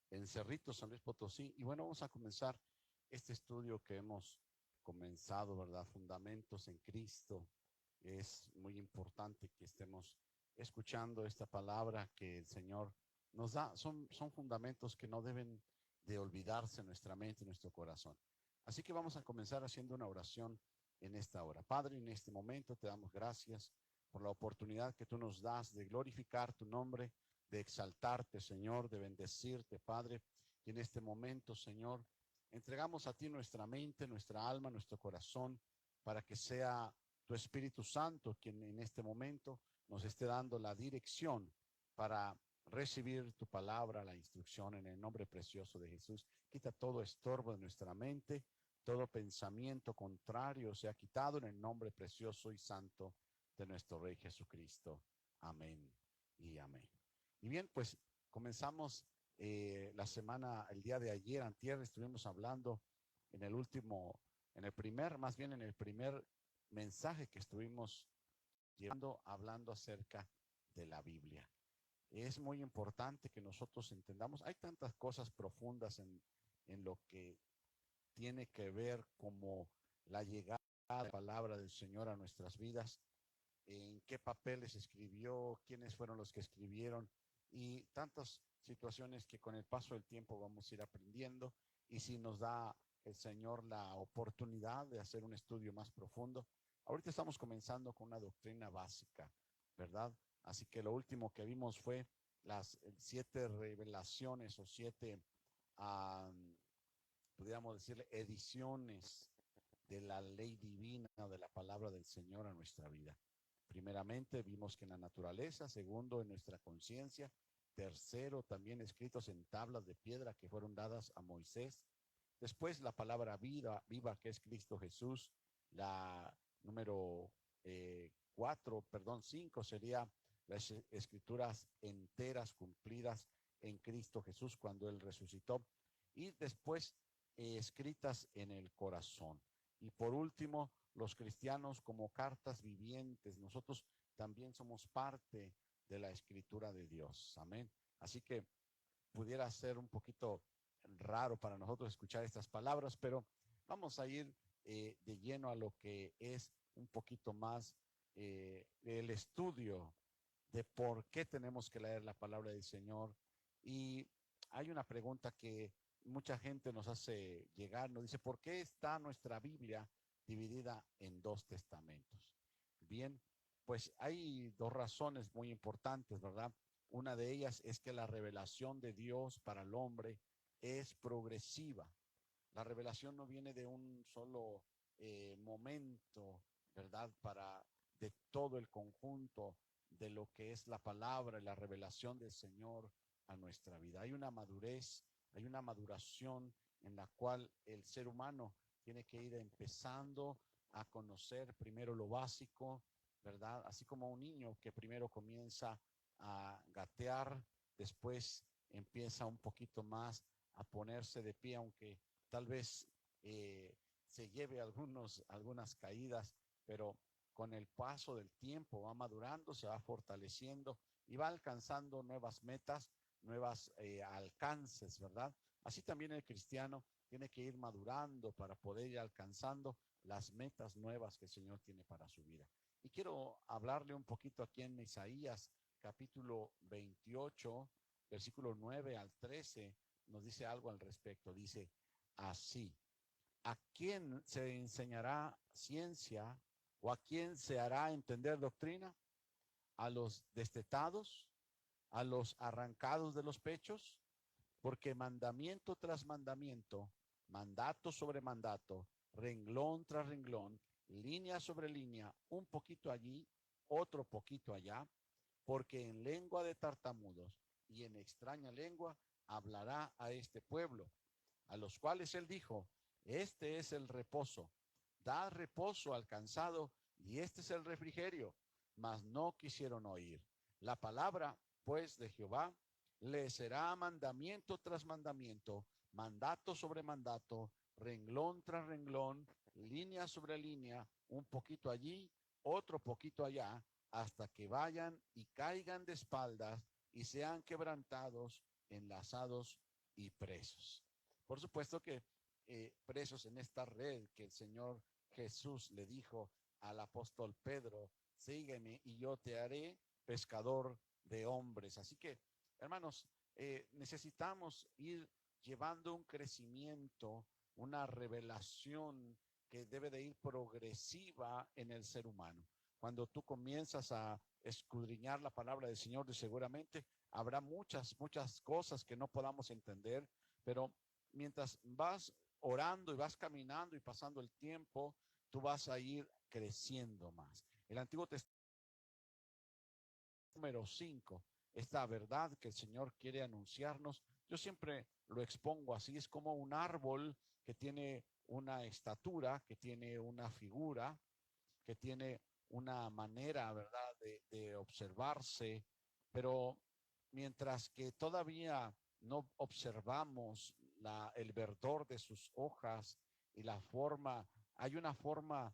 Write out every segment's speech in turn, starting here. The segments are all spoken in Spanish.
en Cerritos, San Luis Potosí. Y bueno, vamos a comenzar este estudio que hemos comenzado, ¿verdad? Fundamentos en Cristo. Es muy importante que estemos escuchando esta palabra que el Señor nos da. Son fundamentos que no deben de olvidarse en nuestra mente, en nuestro corazón. Así que vamos a comenzar haciendo una oración en esta hora. Padre, en este momento te damos gracias por la oportunidad que tú nos das de glorificar tu nombre, de exaltarte, Señor, de bendecirte, Padre. Y en este momento, Señor, entregamos a ti nuestra mente, nuestra alma, nuestro corazón, para que sea tu Espíritu Santo quien en este momento nos esté dando la dirección para recibir tu palabra, la instrucción en el nombre precioso de Jesús. Quita todo estorbo de nuestra mente, todo pensamiento contrario sea quitado en el nombre precioso y santo de nuestro Rey Jesucristo. Amén y amén. Y bien, pues comenzamos la semana, el día de ayer, antier, estuvimos hablando en el último, en el primer, más bien en el primer mensaje que estuvimos llevando, hablando acerca de la Biblia. Es muy importante que nosotros entendamos, hay tantas cosas profundas en lo que tiene que ver como la llegada de la palabra del Señor a nuestras vidas, en qué papeles escribió, quiénes fueron los que escribieron y tantas situaciones que con el paso del tiempo vamos a ir aprendiendo y si nos da el Señor la oportunidad de hacer un estudio más profundo. Ahorita estamos comenzando con una doctrina básica, ¿verdad? Así que lo último que vimos fue las 7 revelaciones o 7, podríamos decirle, ediciones de la ley divina de la palabra del Señor a nuestra vida. Primeramente vimos que en la naturaleza, segundo en nuestra conciencia, tercero también escritos en tablas de piedra que fueron dadas a Moisés. Después la palabra viva que es Cristo Jesús. La número 5 sería las escrituras enteras cumplidas en Cristo Jesús cuando Él resucitó. Y después escritas en el corazón. Y por último, los cristianos como cartas vivientes. Nosotros también somos parte de la escritura de Dios. Amén. Así que pudiera ser un poquito raro para nosotros escuchar estas palabras, pero vamos a ir de lleno a lo que es un poquito más el estudio de por qué tenemos que leer la palabra del Señor. Y hay una pregunta que mucha gente nos hace llegar, nos dice, ¿por qué está nuestra Biblia dividida en 2 testamentos? Bien, pues hay 2 razones muy importantes, ¿verdad? Una de ellas es que la revelación de Dios para el hombre es progresiva. La revelación no viene de un solo momento, ¿verdad? De todo el conjunto de lo que es la palabra y la revelación del Señor a nuestra vida. Hay una madurez, hay una maduración en la cual el ser humano tiene que ir empezando a conocer primero lo básico, ¿verdad? Así como un niño que primero comienza a gatear, después empieza un poquito más a ponerse de pie, aunque tal vez se lleve algunas caídas, pero con el paso del tiempo va madurando, se va fortaleciendo y va alcanzando nuevas metas, nuevos alcances, ¿verdad? Así también el cristiano tiene que ir madurando para poder ir alcanzando las metas nuevas que el Señor tiene para su vida. Y quiero hablarle un poquito aquí en Isaías, capítulo 28, versículo 9 al 13, nos dice algo al respecto. Dice así: ¿a quién se enseñará ciencia o a quién se hará entender doctrina? ¿A los destetados? ¿A los arrancados de los pechos? Porque mandamiento tras mandamiento, mandato sobre mandato, renglón tras renglón, línea sobre línea, un poquito allí, otro poquito allá, porque en lengua de tartamudos y en extraña lengua hablará a este pueblo, a los cuales él dijo: este es el reposo, da reposo al cansado, y este es el refrigerio. Mas no quisieron oír. La palabra, pues, de Jehová le será mandamiento tras mandamiento, mandato sobre mandato, renglón tras renglón, línea sobre línea, un poquito allí, otro poquito allá, hasta que vayan y caigan de espaldas y sean quebrantados, enlazados y presos. Por supuesto que presos en esta red que el Señor Jesús le dijo al apóstol Pedro, sígueme y yo te haré pescador de hombres. Así que, hermanos, necesitamos ir llevando un crecimiento, una revelación que debe de ir progresiva en el ser humano. Cuando tú comienzas a escudriñar la palabra del Señor, seguramente habrá muchas cosas que no podamos entender, pero mientras vas orando y vas caminando y pasando el tiempo, tú vas a ir creciendo más. El Antiguo Testamento número 5, esta verdad que el Señor quiere anunciarnos, yo siempre lo expongo así, es como un árbol que tiene una estatura, que tiene una figura, que tiene una manera, ¿verdad?, de observarse, pero mientras que todavía no observamos el verdor de sus hojas y la forma, hay una forma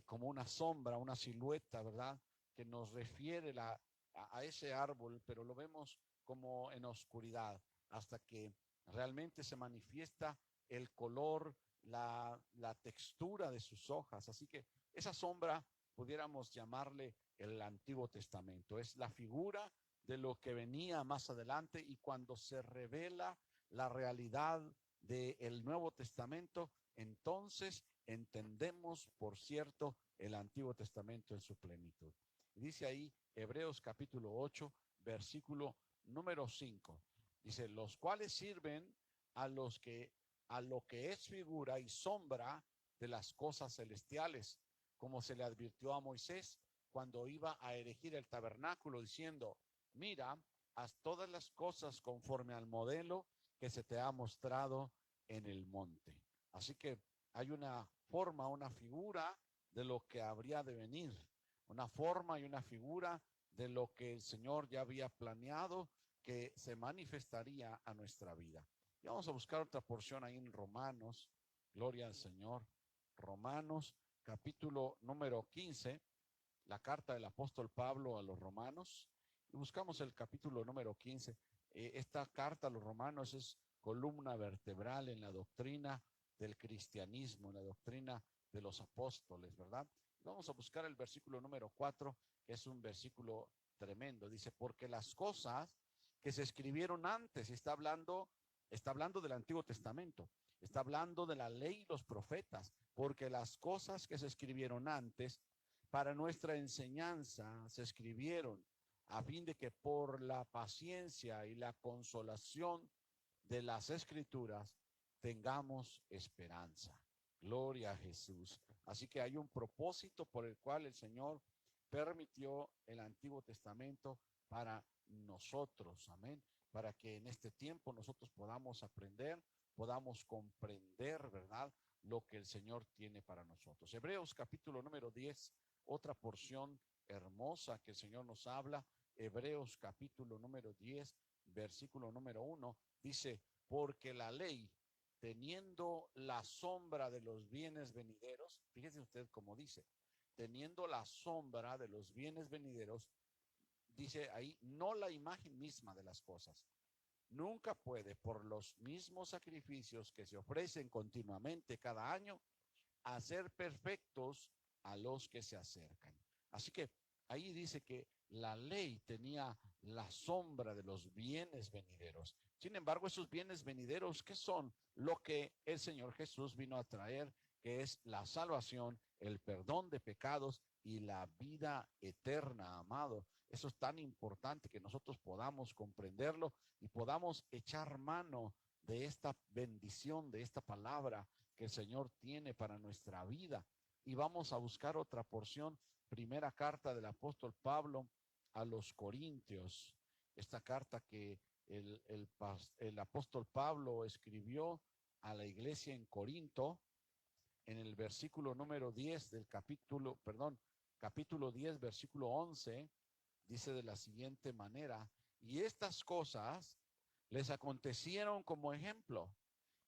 como una sombra, una silueta, ¿verdad?, que nos refiere a ese árbol, pero lo vemos como en oscuridad, hasta que realmente se manifiesta el color, la textura de sus hojas. Así que esa sombra pudiéramos llamarle el Antiguo Testamento. Es la figura de lo que venía más adelante, y cuando se revela la realidad del Nuevo Testamento, entonces entendemos, por cierto, el Antiguo Testamento en su plenitud. Dice ahí Hebreos capítulo 8, versículo número 5. Dice, los cuales sirven a lo que es figura y sombra de las cosas celestiales, como se le advirtió a Moisés cuando iba a erigir el tabernáculo, diciendo, mira, haz todas las cosas conforme al modelo que se te ha mostrado en el monte. Así que hay una forma, una figura de lo que habría de venir, una forma y una figura de lo que el Señor ya había planeado que se manifestaría a nuestra vida. Y vamos a buscar otra porción ahí en Romanos, gloria al Señor, Romanos capítulo número 15, la carta del apóstol Pablo a los romanos, y buscamos el capítulo número 15. Esta carta a los romanos es columna vertebral en la doctrina del cristianismo, en la doctrina de los apóstoles, ¿verdad? Vamos a buscar el versículo número 4, que es un versículo tremendo. Dice, porque las cosas que se escribieron antes, está hablando del Antiguo Testamento, está hablando de la ley y los profetas, porque las cosas que se escribieron antes para nuestra enseñanza se escribieron a fin de que por la paciencia y la consolación de las Escrituras tengamos esperanza. Gloria a Jesús. Así que hay un propósito por el cual el Señor permitió el Antiguo Testamento para nosotros, amén, para que en este tiempo nosotros podamos aprender, podamos comprender, ¿verdad?, lo que el Señor tiene para nosotros. Hebreos capítulo número 10, otra porción hermosa que el Señor nos habla. Hebreos capítulo número 10, versículo número 1, dice, porque la ley, teniendo la sombra de los bienes venideros, fíjese usted cómo dice, teniendo la sombra de los bienes venideros, dice ahí, no la imagen misma de las cosas, nunca puede, por los mismos sacrificios que se ofrecen continuamente cada año, hacer perfectos a los que se acercan. Así que ahí dice que la ley tenía la sombra de los bienes venideros. Sin embargo, esos bienes venideros, ¿qué son? Lo que el Señor Jesús vino a traer, que es la salvación, el perdón de pecados y la vida eterna, amado. Eso es tan importante que nosotros podamos comprenderlo y podamos echar mano de esta bendición, de esta palabra que el Señor tiene para nuestra vida. Y vamos a buscar otra porción, primera carta del apóstol Pablo a los Corintios, esta carta que el apóstol Pablo escribió a la iglesia en Corinto, en el versículo número 10 del capítulo 10, versículo 11, dice de la siguiente manera, y estas cosas les acontecieron como ejemplo,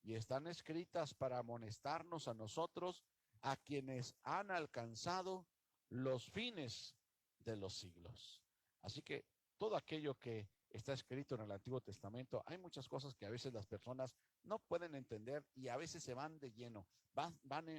y están escritas para amonestarnos a nosotros, a quienes han alcanzado los fines de los siglos. Así que todo aquello que está escrito en el Antiguo Testamento, hay muchas cosas que a veces las personas no pueden entender y a veces se van de lleno.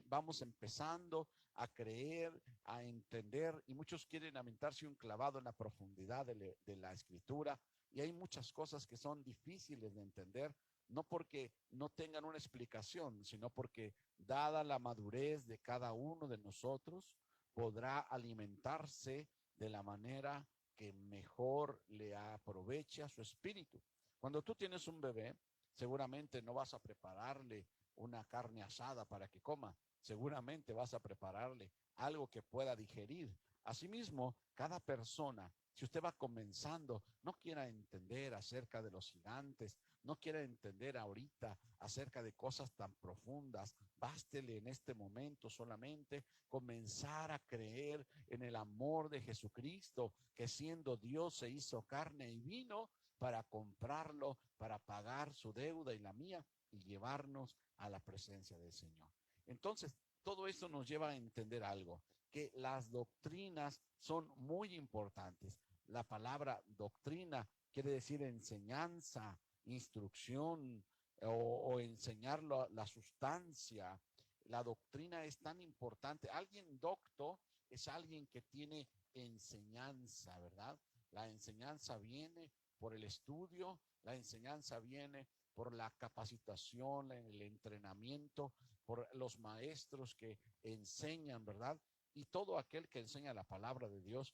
Vamos empezando a creer, a entender, y muchos quieren aventarse un clavado en la profundidad de la escritura, y hay muchas cosas que son difíciles de entender, no porque no tengan una explicación, sino porque dada la madurez de cada uno de nosotros, podrá alimentarse de la manera que mejor le aproveche a su espíritu. Cuando tú tienes un bebé, seguramente no vas a prepararle una carne asada para que coma, seguramente vas a prepararle algo que pueda digerir. Asimismo, cada persona, si usted va comenzando, no quiera entender acerca de los gigantes, no quiera entender ahorita acerca de cosas tan profundas, bástele en este momento solamente comenzar a creer en el amor de Jesucristo, que siendo Dios se hizo carne y vino para comprarlo, para pagar su deuda y la mía y llevarnos a la presencia del Señor. Entonces, todo esto nos lleva a entender algo, que las doctrinas son muy importantes. La palabra doctrina quiere decir enseñanza, instrucción o enseñar la sustancia. La doctrina es tan importante. Alguien docto es alguien que tiene enseñanza, ¿verdad? La enseñanza viene por el estudio, la enseñanza viene por la capacitación, el entrenamiento, por los maestros que enseñan, ¿verdad? Y todo aquel que enseña la palabra de Dios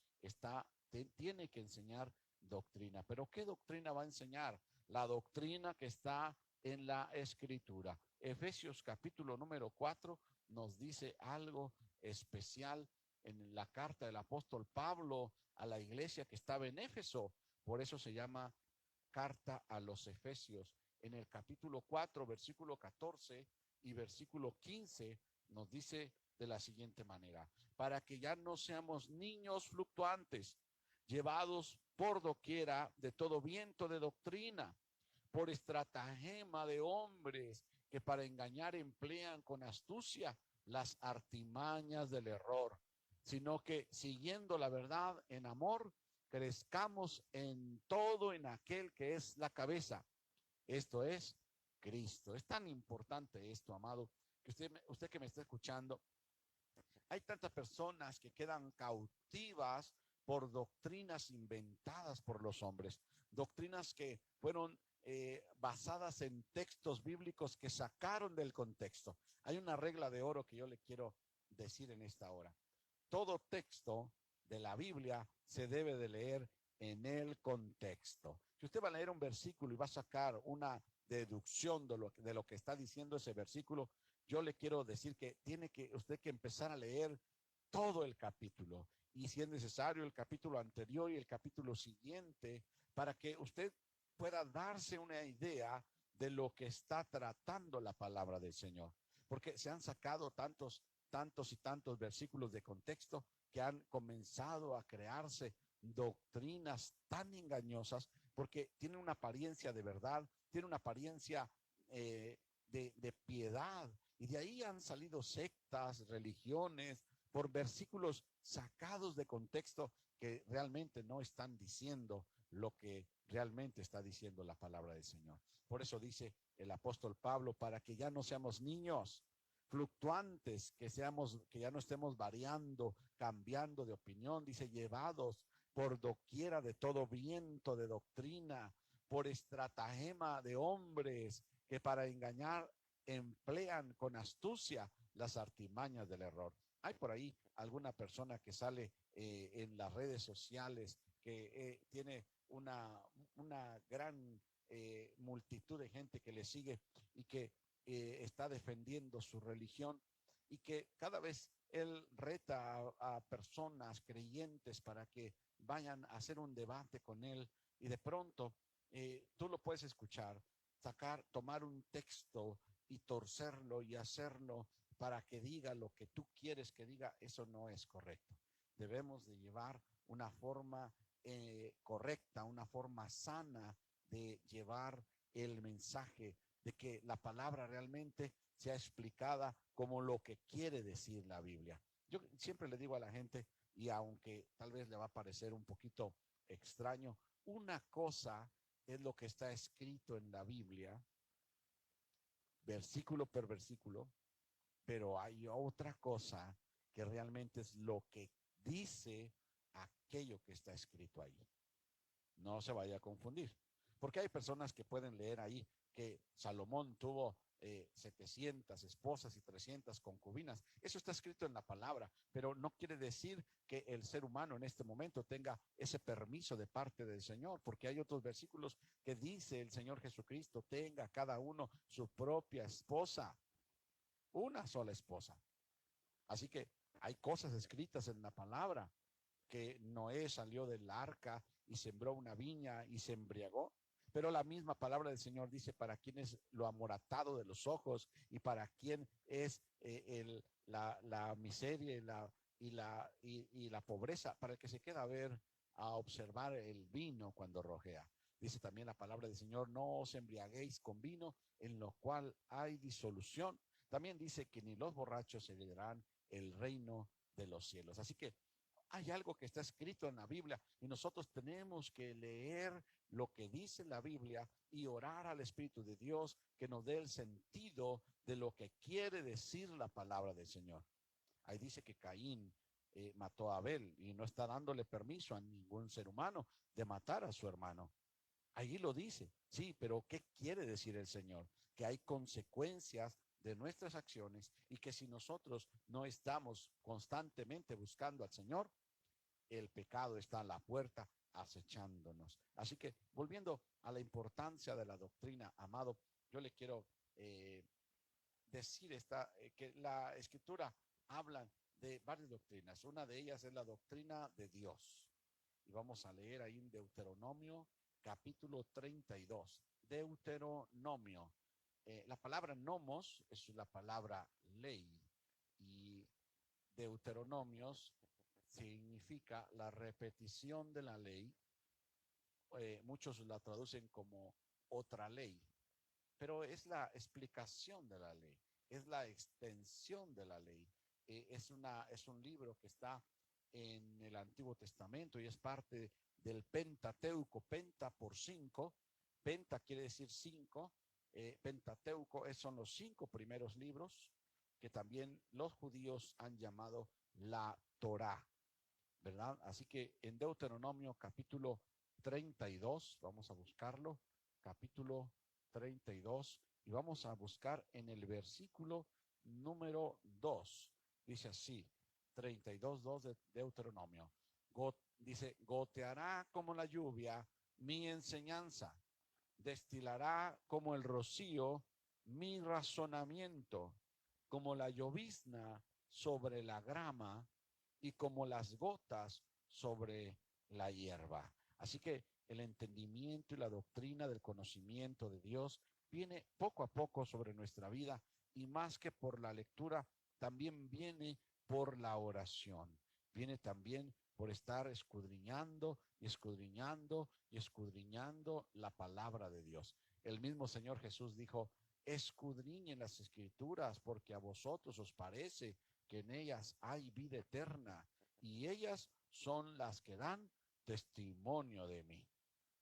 tiene que enseñar doctrina. Pero ¿qué doctrina va a enseñar? La doctrina que está en la Escritura. Efesios capítulo número 4 nos dice algo especial en la carta del apóstol Pablo a la iglesia que estaba en Éfeso. Por eso se llama carta a los Efesios. En el capítulo 4, versículo 14 y versículo 15 nos dice de la siguiente manera: para que ya no seamos niños fluctuantes, llevados por doquiera de todo viento de doctrina, por estratagema de hombres que para engañar emplean con astucia las artimañas del error, sino que siguiendo la verdad en amor, crezcamos en todo en aquel que es la cabeza, esto es Cristo. Es tan importante esto, amado, que usted que me está escuchando, hay tantas personas que quedan cautivas por doctrinas inventadas por los hombres, doctrinas que fueron basadas en textos bíblicos que sacaron del contexto. Hay una regla de oro que yo le quiero decir en esta hora. Todo texto de la Biblia se debe de leer en el contexto. Si usted va a leer un versículo y va a sacar una deducción de lo que está diciendo ese versículo, yo le quiero decir que tiene que usted que empezar a leer todo el capítulo, y si es necesario el capítulo anterior y el capítulo siguiente, para que usted pueda darse una idea de lo que está tratando la palabra del Señor, porque se han sacado tantos y tantos versículos de contexto que han comenzado a crearse doctrinas tan engañosas, porque tienen una apariencia de verdad, tienen una apariencia de piedad, y de ahí han salido sectas, religiones, por versículos sacados de contexto que realmente no están diciendo lo que realmente está diciendo la palabra del Señor. Por eso dice el apóstol Pablo, para que ya no seamos niños fluctuantes, que ya no estemos variando, cambiando de opinión, dice, llevados por doquiera de todo viento de doctrina, por estratagema de hombres que para engañar emplean con astucia las artimañas del error. Hay por ahí alguna persona que sale en las redes sociales que tiene una gran multitud de gente que le sigue y que está defendiendo su religión, y que cada vez él reta a personas creyentes para que vayan a hacer un debate con él, y de pronto tú lo puedes escuchar, tomar un texto y torcerlo y hacerlo para que diga lo que tú quieres que diga. Eso no es correcto. Debemos de llevar una forma correcta, una forma sana de llevar el mensaje, de que la palabra realmente sea explicada como lo que quiere decir la Biblia. Yo siempre le digo a la gente, y aunque tal vez le va a parecer un poquito extraño. Una cosa es lo que está escrito en la Biblia, versículo por versículo, pero hay otra cosa que realmente es lo que dice aquello que está escrito ahí. No se vaya a confundir, porque hay personas que pueden leer ahí que Salomón tuvo 700 esposas y 300 concubinas. Eso está escrito en la palabra, pero no quiere decir que el ser humano en este momento tenga ese permiso de parte del Señor, porque hay otros versículos que dice el Señor Jesucristo, tenga cada uno su propia esposa, una sola esposa. Así que hay cosas escritas en la palabra, que Noé salió del arca y sembró una viña y se embriagó. Pero la misma palabra del Señor dice para quién es lo amoratado de los ojos y para quién es la miseria y la pobreza, para el que se queda a ver, a observar el vino cuando rojea. Dice también la palabra del Señor, no os embriaguéis con vino en lo cual hay disolución. También dice que ni los borrachos heredarán el reino de los cielos. Así que hay algo que está escrito en la Biblia y nosotros tenemos que leer lo que dice la Biblia y orar al Espíritu de Dios que nos dé el sentido de lo que quiere decir la palabra del Señor. Ahí dice que Caín mató a Abel y no está dándole permiso a ningún ser humano de matar a su hermano. Allí lo dice, sí, pero ¿qué quiere decir el Señor? Que hay consecuencias de nuestras acciones y que si nosotros no estamos constantemente buscando al Señor, el pecado está a la puerta acechándonos. Así que volviendo a la importancia de la doctrina, amado, yo le quiero decir que la Escritura habla de varias doctrinas. Una de ellas es la doctrina de Dios. Y vamos a leer ahí en Deuteronomio capítulo 32. Deuteronomio. La palabra nomos es la palabra ley y Deuteronomios significa la repetición de la ley. Muchos la traducen como otra ley, pero es la explicación de la ley, es la extensión de la ley. Es un libro que está en el Antiguo Testamento y es parte del Pentateuco, penta por 5, penta quiere decir 5, Pentateuco son los 5 primeros libros que también los judíos han llamado la Torá, ¿verdad? Así que en Deuteronomio capítulo 32, vamos a buscarlo, capítulo 32, y vamos a buscar en el versículo número 2. Dice así, 32:2 de Deuteronomio. Dice, goteará como la lluvia mi enseñanza, destilará como el rocío mi razonamiento, como la llovizna sobre la grama y como las gotas sobre la hierba. Así que el entendimiento y la doctrina del conocimiento de Dios viene poco a poco sobre nuestra vida y más que por la lectura, también viene por la oración. Viene también por estar escudriñando y escudriñando y escudriñando la palabra de Dios. El mismo Señor Jesús dijo, escudriñen las escrituras porque a vosotros os parece que en ellas hay vida eterna y ellas son las que dan testimonio de mí.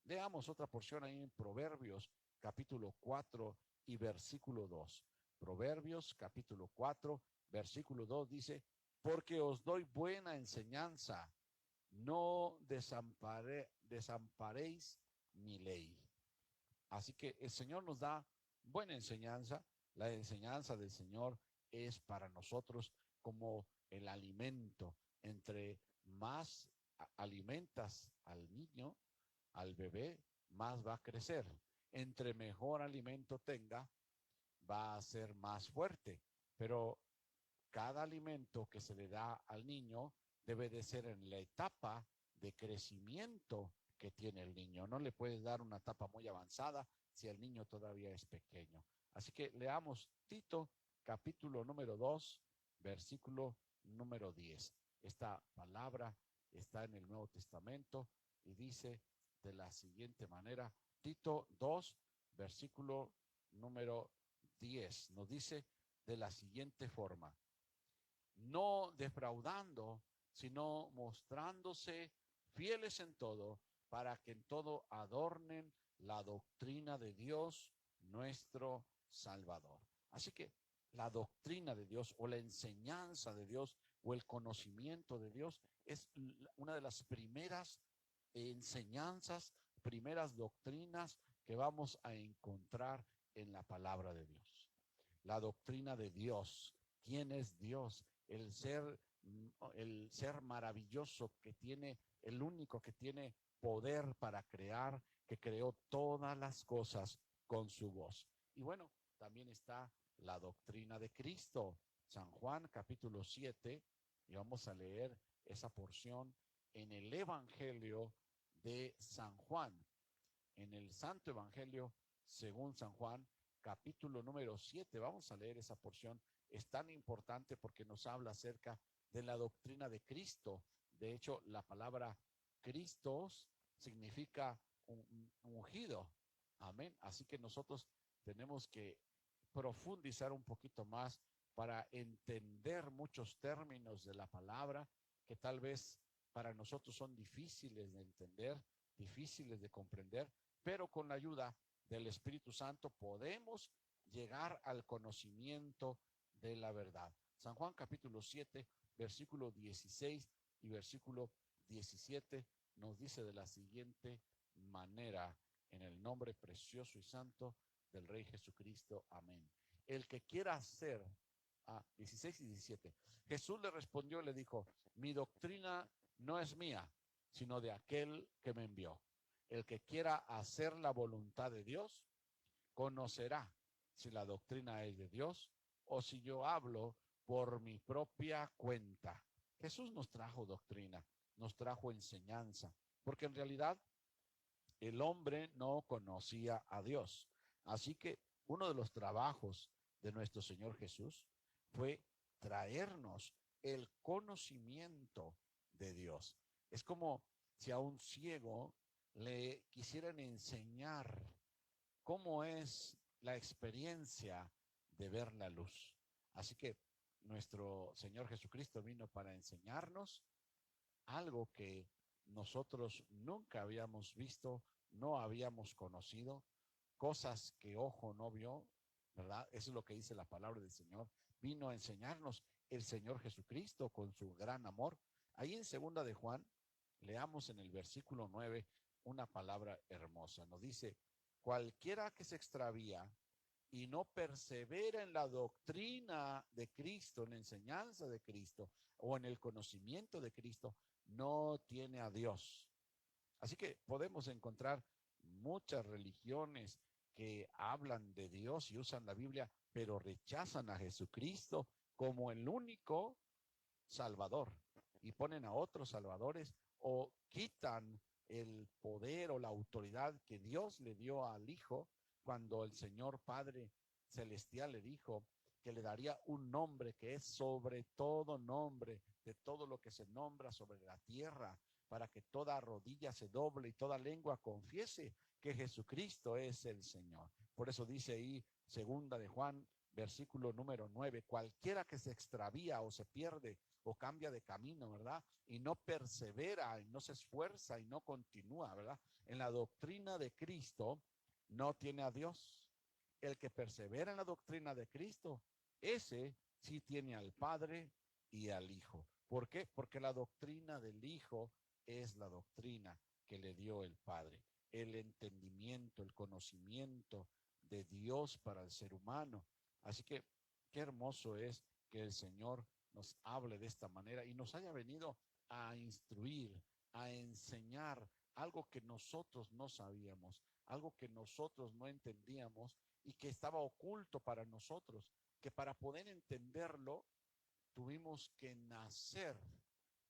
Leamos otra porción ahí en Proverbios capítulo 4 y versículo 2. Proverbios capítulo 4, versículo 2 dice, porque os doy buena enseñanza, no desamparéis mi ley. Así que el Señor nos da buena enseñanza. La enseñanza del Señor es para nosotros como el alimento. Entre más alimentas al niño, al bebé, más va a crecer. Entre mejor alimento tenga, va a ser más fuerte. Pero cada alimento que se le da al niño debe de ser en la etapa de crecimiento que tiene el niño. No le puedes dar una etapa muy avanzada si el niño todavía es pequeño. Así que leamos Tito capítulo número 2, versículo número 10. Esta palabra está en el Nuevo Testamento y dice de la siguiente manera, Tito 2, versículo número 10, nos dice de la siguiente forma, no defraudando, sino mostrándose fieles en todo, para que en todo adornen la doctrina de Dios, nuestro Salvador. Así que la doctrina de Dios o la enseñanza de Dios o el conocimiento de Dios es una de las primeras enseñanzas, primeras doctrinas que vamos a encontrar en la palabra de Dios. La doctrina de Dios, quién es Dios, el ser maravilloso que tiene, el único que tiene poder para crear, que creó todas las cosas con su voz. Y bueno, también está la doctrina de Cristo. San Juan capítulo 7, y vamos a leer esa porción en el Evangelio de San Juan, en el Santo Evangelio según San Juan, capítulo número 7. Vamos a leer esa porción. Es tan importante porque nos habla acerca de la doctrina de Cristo. De hecho, la palabra Cristos significa ungido. Amén. Así que nosotros tenemos que profundizar un poquito más para entender muchos términos de la palabra que tal vez para nosotros son difíciles de entender, difíciles de comprender, pero con la ayuda del Espíritu Santo podemos llegar al conocimiento de la verdad. San Juan capítulo 7, versículo 16 y versículo 17 nos dice de la siguiente manera, en el nombre precioso y santo del Rey Jesucristo. Amén. El que quiera hacer, 16 y 17, Jesús le respondió y le dijo, mi doctrina no es mía, sino de aquel que me envió. El que quiera hacer la voluntad de Dios, conocerá si la doctrina es de Dios o si yo hablo por mi propia cuenta. Jesús nos trajo doctrina, nos trajo enseñanza, porque en realidad el hombre no conocía a Dios. Así que uno de los trabajos de nuestro Señor Jesús fue traernos el conocimiento de Dios. Es como si a un ciego le quisieran enseñar cómo es la experiencia de ver la luz. Así que nuestro Señor Jesucristo vino para enseñarnos algo que nosotros nunca habíamos visto, no habíamos conocido, cosas que ojo no vio, ¿verdad? Eso es lo que dice la palabra del Señor. Vino a enseñarnos el Señor Jesucristo con su gran amor. Ahí en segunda de Juan, leamos en el versículo 9 una palabra hermosa. Nos dice, cualquiera que se extravía y no persevera en la doctrina de Cristo, en la enseñanza de Cristo o en el conocimiento de Cristo, no tiene a Dios. Así que podemos encontrar muchas religiones que hablan de Dios y usan la Biblia, pero rechazan a Jesucristo como el único Salvador y ponen a otros salvadores o quitan el poder o la autoridad que Dios le dio al Hijo cuando el Señor Padre Celestial le dijo que le daría un nombre que es sobre todo nombre, de todo lo que se nombra sobre la tierra, para que toda rodilla se doble y toda lengua confiese que Jesucristo es el Señor. Por eso dice ahí, segunda de Juan, versículo número 9, cualquiera que se extravía o se pierde o cambia de camino, ¿verdad? Y no persevera, y no se esfuerza y no continúa, ¿verdad? En la doctrina de Cristo, no tiene a Dios. El que persevera en la doctrina de Cristo, ese sí tiene al Padre y al Hijo. ¿Por qué? Porque la doctrina del Hijo es la doctrina que le dio el Padre. El entendimiento, el conocimiento de Dios para el ser humano. Así que qué hermoso es que el Señor nos hable de esta manera y nos haya venido a instruir, a enseñar algo que nosotros no sabíamos, algo que nosotros no entendíamos y que estaba oculto para nosotros, que para poder entenderlo tuvimos que nacer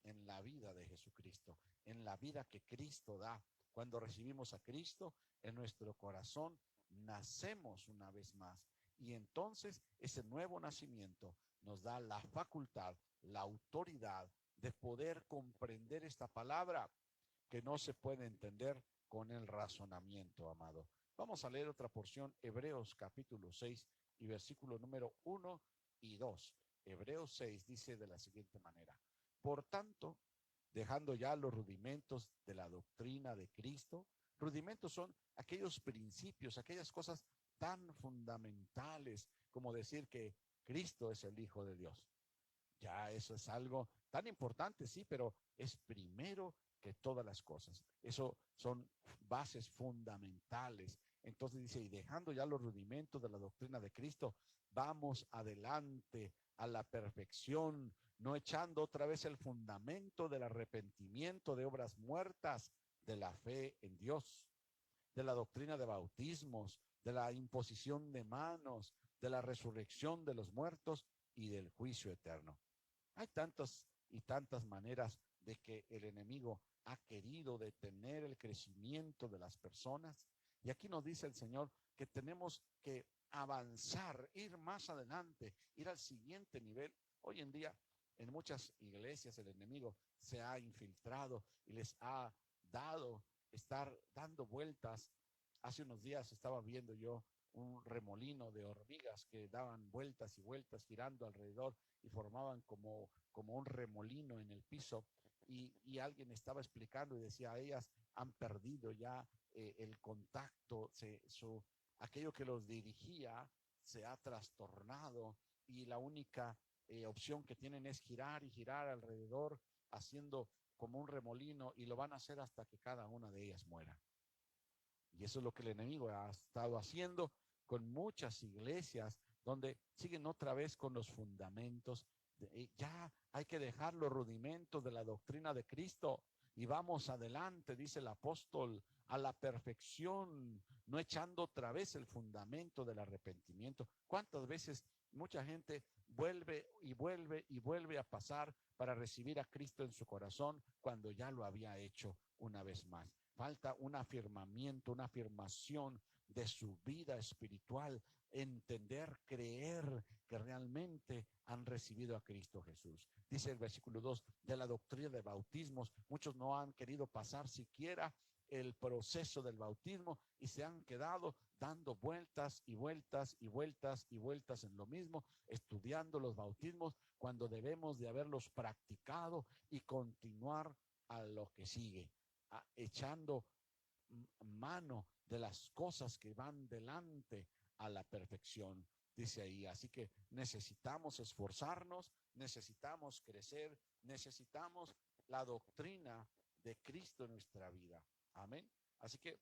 en la vida de Jesucristo, en la vida que Cristo da. Cuando recibimos a Cristo en nuestro corazón, nacemos una vez más. Y entonces ese nuevo nacimiento nos da la facultad, la autoridad de poder comprender esta palabra que no se puede entender con el razonamiento, amado. Vamos a leer otra porción, Hebreos capítulo 6 y versículo número 1 y 2. Hebreos 6 dice de la siguiente manera, por tanto, dejando ya los rudimentos de la doctrina de Cristo. Rudimentos son aquellos principios, aquellas cosas tan fundamentales como decir que Cristo es el Hijo de Dios. Ya eso es algo tan importante, sí, pero es primero que todas las cosas. Eso son bases fundamentales. Entonces dice, y dejando ya los rudimentos de la doctrina de Cristo, vamos adelante a la perfección, no echando otra vez el fundamento del arrepentimiento de obras muertas, de la fe en Dios, de la doctrina de bautismos, de la imposición de manos, de la resurrección de los muertos y del juicio eterno. Hay tantas y tantas maneras de que el enemigo ha querido detener el crecimiento de las personas. Y aquí nos dice el Señor que tenemos que avanzar, ir más adelante, ir al siguiente nivel. Hoy en día, en muchas iglesias, el enemigo se ha infiltrado y les ha dado, estar dando vueltas. Hace unos días estaba viendo yo un remolino de hormigas que daban vueltas y vueltas girando alrededor y formaban como un remolino en el piso, y alguien estaba explicando y decía, ellas han perdido ya el contacto, aquello que los dirigía se ha trastornado y la única opción que tienen es girar y girar alrededor haciendo como un remolino, y lo van a hacer hasta que cada una de ellas muera. Y eso es lo que el enemigo ha estado haciendo con muchas iglesias, donde siguen otra vez con los fundamentos. Ya hay que dejar los rudimentos de la doctrina de Cristo y vamos adelante, dice el apóstol, a la perfección, no echando otra vez el fundamento del arrepentimiento. ¿Cuántas veces mucha gente vuelve y vuelve y vuelve a pasar para recibir a Cristo en su corazón cuando ya lo había hecho una vez más? Falta un afirmamiento, una afirmación de su vida espiritual, entender, creer que realmente han recibido a Cristo Jesús. Dice el versículo 2, de la doctrina de bautismos, muchos no han querido pasar siquiera el proceso del bautismo y se han quedado dando vueltas y vueltas y vueltas y vueltas en lo mismo, estudiando los bautismos cuando debemos de haberlos practicado y continuar a lo que sigue, echando mano de las cosas que van delante a la perfección, dice ahí. Así que necesitamos esforzarnos, necesitamos crecer, necesitamos la doctrina de Cristo en nuestra vida. Amén. Así que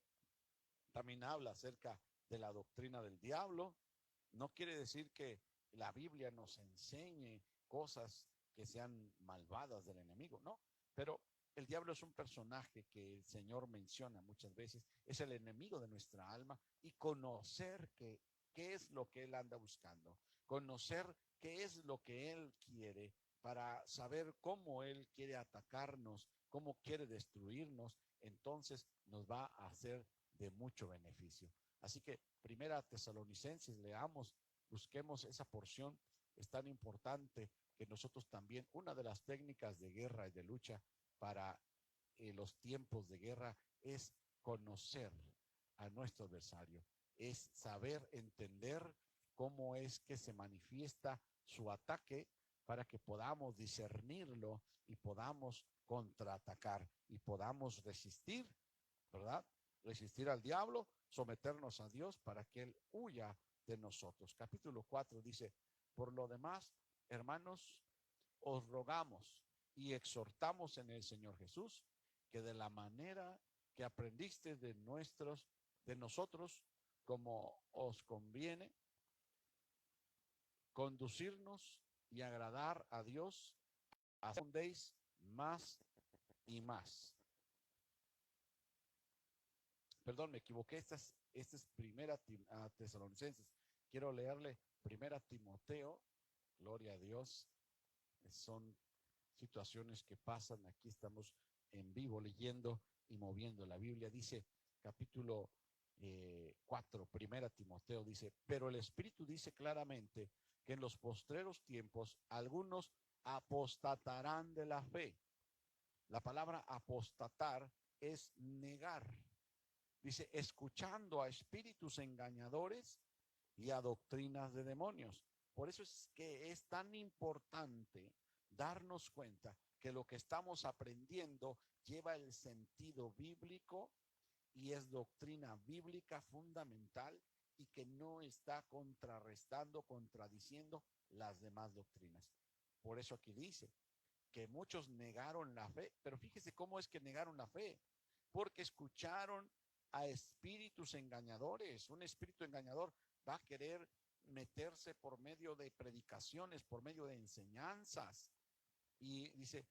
también habla acerca de la doctrina del diablo. No quiere decir que la Biblia nos enseñe cosas que sean malvadas del enemigo, no, pero el diablo es un personaje que el Señor menciona muchas veces, es el enemigo de nuestra alma, y conocer qué es lo que él anda buscando, conocer qué es lo que él quiere para saber cómo él quiere atacarnos, cómo quiere destruirnos, entonces nos va a hacer de mucho beneficio. Así que Primera Tesalonicenses, leamos, busquemos esa porción, es tan importante que nosotros también, una de las técnicas de guerra y de lucha para los tiempos de guerra es conocer a nuestro adversario, es saber entender cómo es que se manifiesta su ataque para que podamos discernirlo y podamos contraatacar y podamos resistir, ¿verdad? Resistir al diablo, someternos a Dios para que él huya de nosotros. Capítulo 4 dice, por lo demás, hermanos, os rogamos y exhortamos en el Señor Jesús que de la manera que aprendiste de nosotros, como os conviene, conducirnos y agradar a Dios, ascendéis más y más. Perdón, me equivoqué, esta es Primera Tesalonicenses. Quiero leerle Primera Timoteo, gloria a Dios. Son situaciones que pasan, aquí estamos en vivo leyendo y moviendo la Biblia. Dice capítulo 4, Primera Timoteo, dice, pero el Espíritu dice claramente que en los postreros tiempos algunos apostatarán de la fe. La palabra apostatar es negar. Dice, escuchando a espíritus engañadores y a doctrinas de demonios. Por eso es que es tan importante darnos cuenta que lo que estamos aprendiendo lleva el sentido bíblico y es doctrina bíblica fundamental y que no está contrarrestando, contradiciendo las demás doctrinas. Por eso aquí dice que muchos negaron la fe, pero fíjese cómo es que negaron la fe, porque escucharon a espíritus engañadores. Un espíritu engañador va a querer meterse por medio de predicaciones, por medio de enseñanzas, y dice,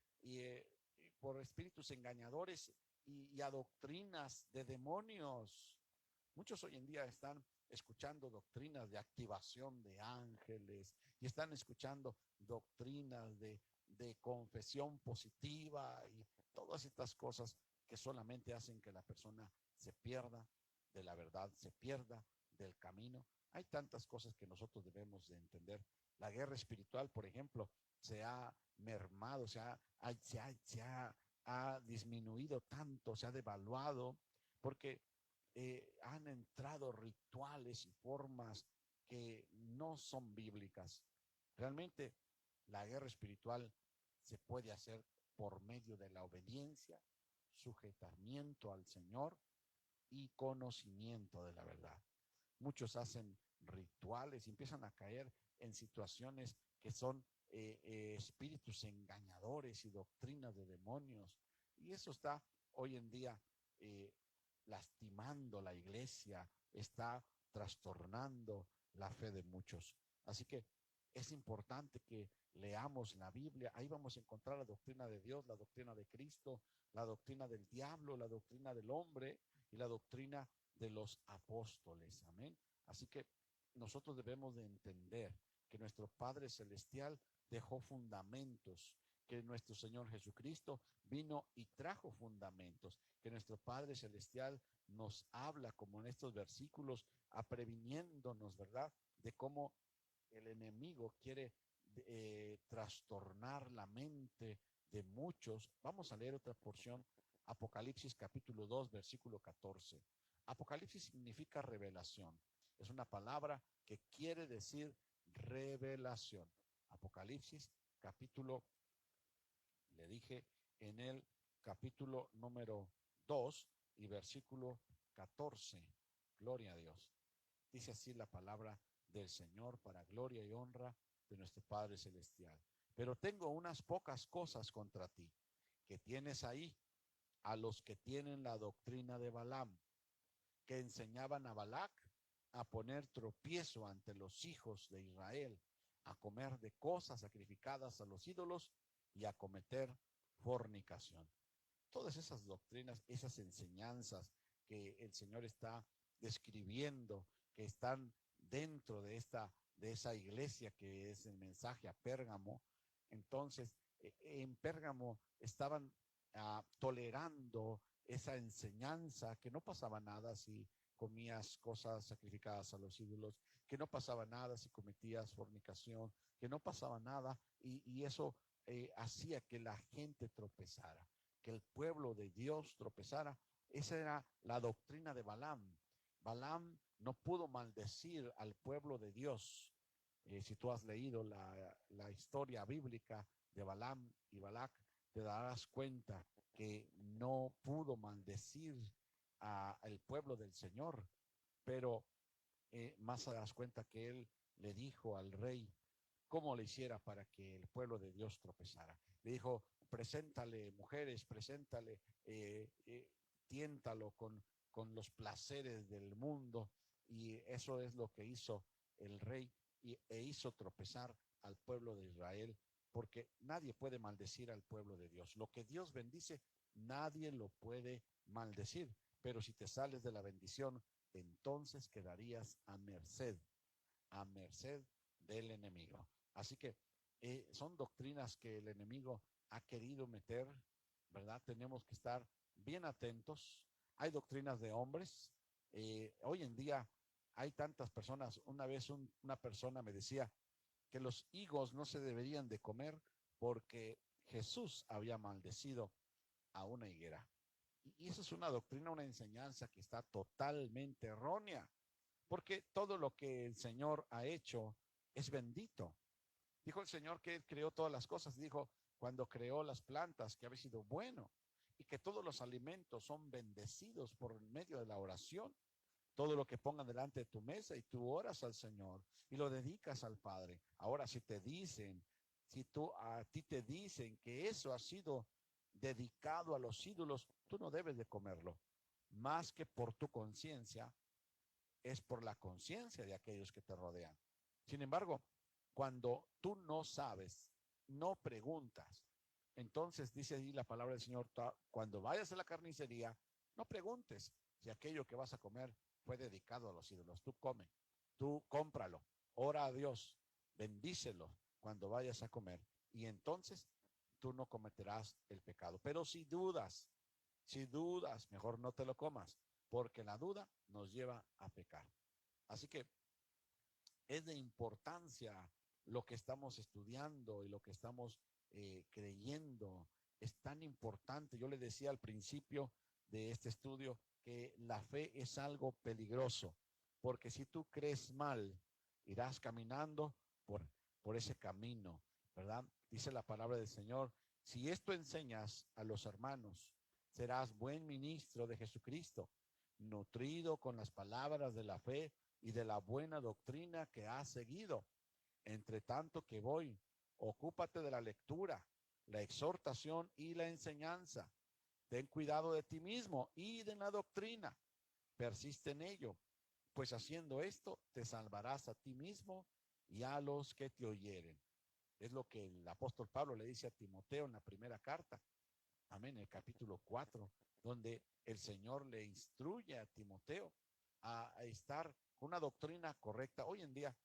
por espíritus engañadores y a doctrinas de demonios. Muchos hoy en día están escuchando doctrinas de activación de ángeles y están escuchando doctrinas de confesión positiva y todas estas cosas que solamente hacen que la persona se pierda de la verdad, se pierda del camino. Hay tantas cosas que nosotros debemos de entender. La guerra espiritual, por ejemplo, se ha mermado, ha disminuido tanto, se ha devaluado, porque han entrado rituales y formas que no son bíblicas. Realmente la guerra espiritual se puede hacer por medio de la obediencia, sujetamiento al Señor y conocimiento de la verdad. Muchos hacen rituales y empiezan a caer en situaciones que son espíritus engañadores y doctrinas de demonios. Y eso está hoy en día lastimando la iglesia, está trastornando la fe de muchos. Así que es importante que leamos la Biblia. Ahí vamos a encontrar la doctrina de Dios, la doctrina de Cristo, la doctrina del diablo, la doctrina del hombre y la doctrina de los apóstoles. Amén. Así que nosotros debemos de entender que nuestro Padre Celestial dejó fundamentos, que nuestro Señor Jesucristo vino y trajo fundamentos, que nuestro Padre Celestial nos habla, como en estos versículos, previniéndonos, ¿verdad?, de cómo el enemigo quiere trastornar la mente de muchos. Vamos a leer otra porción, Apocalipsis capítulo 2, versículo 14. Apocalipsis significa revelación. Es una palabra que quiere decir revelación. Apocalipsis capítulo, le dije, en el capítulo número 2 y versículo 14. Gloria a Dios. Dice así la palabra del Señor para gloria y honra de nuestro Padre Celestial. Pero tengo unas pocas cosas contra ti, que tienes ahí a los que tienen la doctrina de Balaam, que enseñaban a Balac a poner tropiezo ante los hijos de Israel, a comer de cosas sacrificadas a los ídolos y a cometer fornicación. Todas esas doctrinas, esas enseñanzas que el Señor está describiendo, que están dentro de esa iglesia que es el mensaje a Pérgamo. Entonces, en Pérgamo estaban tolerando esa enseñanza, que no pasaba nada si comías cosas sacrificadas a los ídolos, que no pasaba nada si cometías fornicación, que no pasaba nada, y eso hacía que la gente tropezara, que el pueblo de Dios tropezara. Esa era la doctrina de Balaam. Balaam no pudo maldecir al pueblo de Dios. Si tú has leído la historia bíblica de Balaam y Balac, te darás cuenta que no pudo maldecir al pueblo del Señor, pero más te das cuenta que él le dijo al rey cómo le hiciera para que el pueblo de Dios tropezara. Le dijo, preséntale mujeres, preséntale, tiéntalo con los placeres del mundo, y eso es lo que hizo el rey, e hizo tropezar al pueblo de Israel, porque nadie puede maldecir al pueblo de Dios. Lo que Dios bendice, nadie lo puede maldecir, pero si te sales de la bendición, entonces quedarías a merced del enemigo. Así que son doctrinas que el enemigo ha querido meter, ¿verdad? Tenemos que estar bien atentos. Hay doctrinas de hombres. Hoy en día hay tantas personas. Una vez una persona me decía que los higos no se deberían de comer porque Jesús había maldecido a una higuera. Y eso es una doctrina, una enseñanza que está totalmente errónea, porque todo lo que el Señor ha hecho es bendito. Dijo el Señor que Él creó todas las cosas. Dijo, cuando creó las plantas, que había sido bueno y que todos los alimentos son bendecidos por medio de la oración. Todo lo que pongan delante de tu mesa y tú oras al Señor y lo dedicas al Padre. Ahora, si te dicen, si a ti te dicen que eso ha sido dedicado a los ídolos, tú no debes de comerlo. Más que por tu conciencia, es por la conciencia de aquellos que te rodean. Sin embargo, cuando tú no sabes, no preguntas, entonces dice ahí la palabra del Señor, cuando vayas a la carnicería, no preguntes si aquello que vas a comer fue dedicado a los ídolos. Tú come, tú cómpralo, ora a Dios, bendícelo cuando vayas a comer y entonces tú no cometerás el pecado. Pero si dudas, mejor no te lo comas, porque la duda nos lleva a pecar. Así que es de importancia lo que estamos estudiando y lo que estamos creyendo. Es tan importante. Yo le decía al principio de este estudio que la fe es algo peligroso, porque si tú crees mal, irás caminando por ese camino, ¿verdad? Dice la palabra del Señor, si esto enseñas a los hermanos, serás buen ministro de Jesucristo, nutrido con las palabras de la fe y de la buena doctrina que has seguido. Entre tanto que voy, ocúpate de la lectura, la exhortación y la enseñanza. Ten cuidado de ti mismo y de la doctrina. Persiste en ello, pues haciendo esto te salvarás a ti mismo y a los que te oyeren. Es lo que el apóstol Pablo le dice a Timoteo en la primera carta. Amén, el capítulo 4, donde el Señor le instruye a Timoteo a estar con una doctrina correcta. Hoy en día,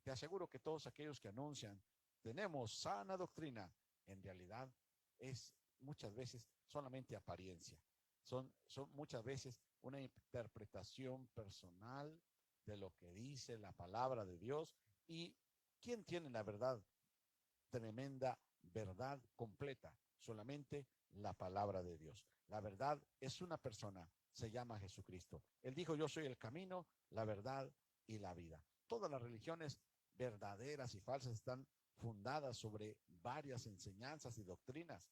te aseguro que todos aquellos que anuncian, tenemos sana doctrina, en realidad es muchas veces solamente apariencia. Son muchas veces una interpretación personal de lo que dice la palabra de Dios. ¿Y quién tiene la verdad? Tremenda verdad completa, solamente la palabra de Dios. La verdad es una persona, se llama Jesucristo. Él dijo, yo soy el camino, la verdad y la vida. Todas las religiones verdaderas y falsas están fundadas sobre varias enseñanzas y doctrinas.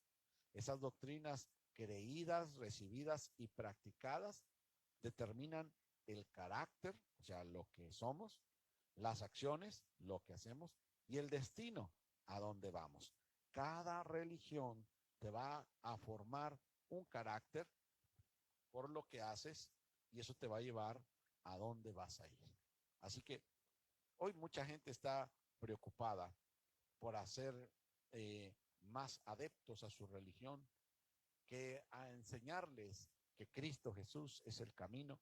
Esas doctrinas creídas, recibidas y practicadas determinan el carácter, o sea, lo que somos, las acciones, lo que hacemos, y el destino, a dónde vamos. Cada religión te va a formar un carácter por lo que haces y eso te va a llevar a dónde vas a ir. Así que hoy mucha gente está preocupada por hacer más adeptos a su religión que a enseñarles que Cristo Jesús es el camino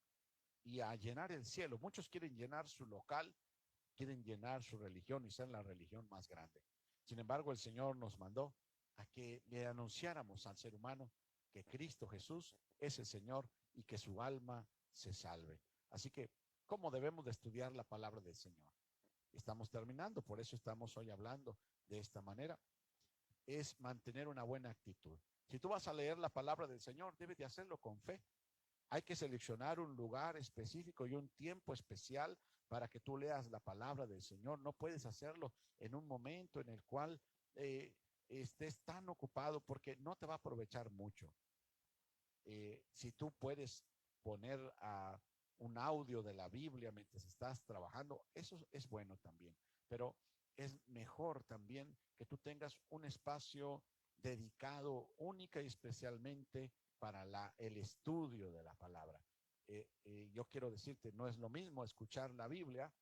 y a llenar el cielo. Muchos quieren llenar su local, quieren llenar su religión y ser la religión más grande. Sin embargo, el Señor nos mandó a que le anunciáramos al ser humano que Cristo Jesús es el Señor y que su alma se salve. Así que, ¿cómo debemos de estudiar la palabra del Señor? Estamos terminando, por eso estamos hoy hablando de esta manera. Es mantener una buena actitud. Si tú vas a leer la palabra del Señor, debes de hacerlo con fe. Hay que seleccionar un lugar específico y un tiempo especial para que tú leas la palabra del Señor. No puedes hacerlo en un momento en el cual estés tan ocupado porque no te va a aprovechar mucho. Si tú puedes poner un audio de la Biblia mientras estás trabajando, eso es bueno también. Pero es mejor también que tú tengas un espacio dedicado única y especialmente para el estudio de la palabra. Yo quiero decirte, no es lo mismo escuchar la Biblia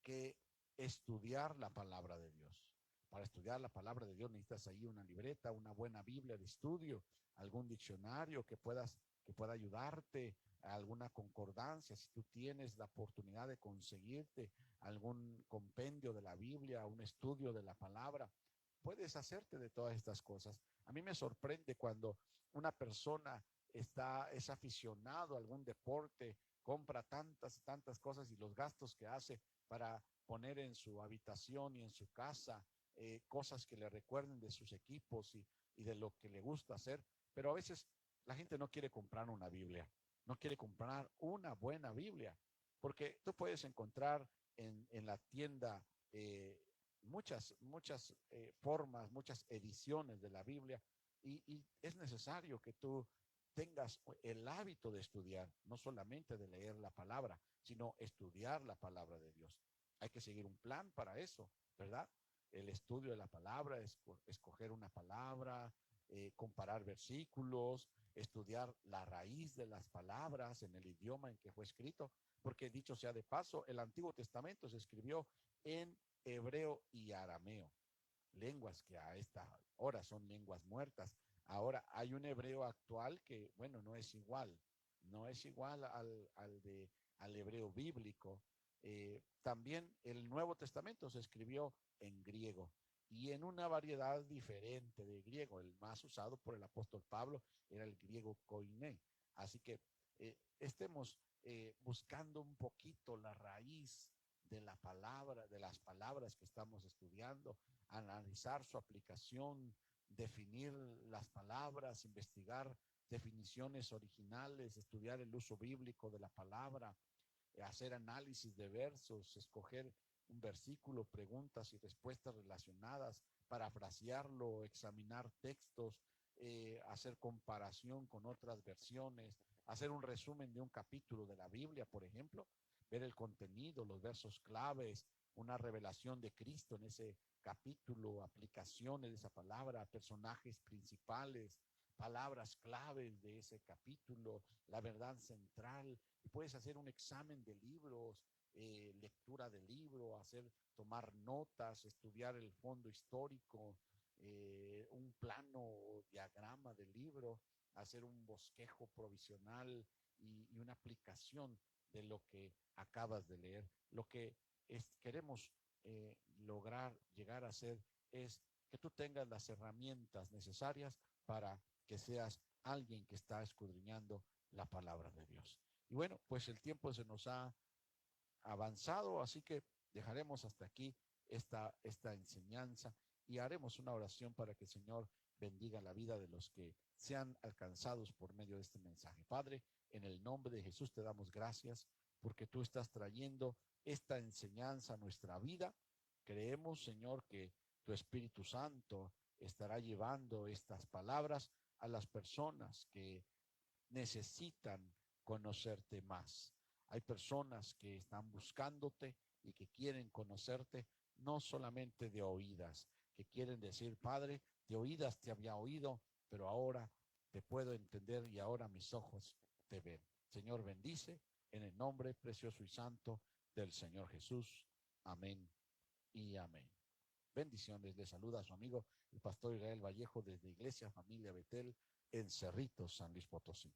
que estudiar la palabra de Dios. Para estudiar la palabra de Dios necesitas ahí una libreta, una buena Biblia de estudio, algún diccionario que pueda ayudarte, alguna concordancia, si tú tienes la oportunidad de conseguirte algún compendio de la Biblia, un estudio de la palabra, puedes hacerte de todas estas cosas. A mí me sorprende cuando una persona es aficionado a algún deporte, compra tantas cosas y los gastos que hace para poner en su habitación y en su casa cosas que le recuerden de sus equipos y de lo que le gusta hacer, pero a veces la gente no quiere comprar una Biblia, no quiere comprar una buena Biblia, porque tú puedes encontrar en la tienda muchas formas, muchas ediciones de la Biblia y es necesario que tú tengas el hábito de estudiar, no solamente de leer la palabra, sino estudiar la palabra de Dios. Hay que seguir un plan para eso, ¿verdad? El estudio de la palabra, escoger una palabra, comparar versículos, estudiar la raíz de las palabras en el idioma en que fue escrito, porque dicho sea de paso, el Antiguo Testamento se escribió en hebreo y arameo, lenguas que a esta hora son lenguas muertas. Ahora hay un hebreo actual que, bueno, no es igual al hebreo bíblico. También el Nuevo Testamento se escribió en griego y en una variedad diferente de griego. El más usado por el apóstol Pablo era el griego koiné. Así que estemos buscando un poquito la raíz de la palabra, de las palabras que estamos estudiando, analizar su aplicación, definir las palabras, investigar definiciones originales, estudiar el uso bíblico de la palabra, hacer análisis de versos, escoger un versículo, preguntas y respuestas relacionadas, parafrasearlo, examinar textos, hacer comparación con otras versiones, hacer un resumen de un capítulo de la Biblia, por ejemplo, ver el contenido, los versos claves, una revelación de Cristo en ese capítulo, aplicaciones de esa palabra, personajes principales, palabras claves de ese capítulo, la verdad central. Y puedes hacer un examen de libros, lectura de libro, tomar notas, estudiar el fondo histórico, un plano diagrama del libro, hacer un bosquejo provisional y una aplicación de lo que acabas de leer. Lo que queremos lograr, llegar a ser, es que tú tengas las herramientas necesarias para que seas alguien que está escudriñando la palabra de Dios. Y bueno, pues el tiempo se nos ha avanzado, así que dejaremos hasta aquí esta enseñanza y haremos una oración para que el Señor bendiga la vida de los que sean alcanzados por medio de este mensaje. Padre, en el nombre de Jesús te damos gracias porque tú estás trayendo esta enseñanza a nuestra vida. Creemos, Señor, que tu Espíritu Santo estará llevando estas palabras a las personas que necesitan conocerte más. Hay personas que están buscándote y que quieren conocerte no solamente de oídas, que quieren decir, Padre, de oídas te había oído, pero ahora te puedo entender y ahora mis ojos te ven. Señor, bendice en el nombre precioso y santo del Señor Jesús. Amén y amén. Bendiciones, le saluda a su amigo el pastor Israel Vallejo desde Iglesia Familia Betel en Cerritos, San Luis Potosí.